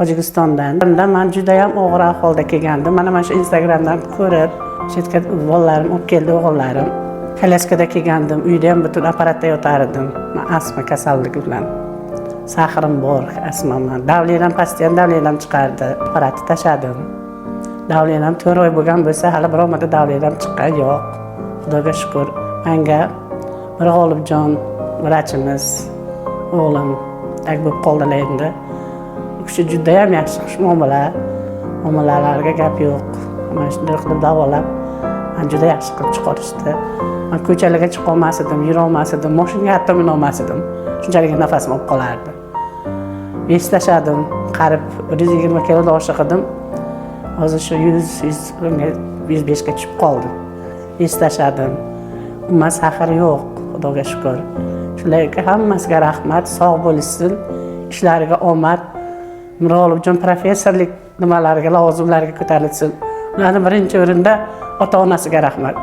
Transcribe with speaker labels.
Speaker 1: Tojikistondan. Men juda ham og'ir ahvolda kelgandim. Mana shu Instagramdan ko'rib, chetga bolalarim olib keldi, o'g'illarim. Kolyaskada kelgandim. Uyda ham butun apparatda yotardim. Men astma kasalligi bilan. Sahrim bor, asmaman. Davletam pastdan davletam chiqardi. Apparatni tashadim. Davletam 4 oy bo'lgan bo'lsa, hali biror marta davletam chiqqan yo'q. Xudoga shukr. Menga G'olibjon vrachimiz, o'g'lim tak bo'lib qoldilar endi. U kishi juda ham yaxshi muomalalarga gap yo'q. Mana shunday qilib davolab, men juda yaxshi qilib chiqarishdi. Men ko'chalarga chiqa olmasdim, yura olmasdim, mashinaga hatto mina olmasdim. Shunchalik nafasim olib qolardi. Eslashadim, qarib 120 kilodan oshiq edim. Hozir shu 105 ga tushib qoldim. Eslashadim. Umuman sahr yo'q, Xudoga shukr. Shularga hammasiga rahmat, sog' bo'lishsin, ishlariga omad. G'olibjon professorlik nimalariga, lavozimlarga ko'tarilsin. Ularning birinchi o'rinda ota-onasiga rahmat.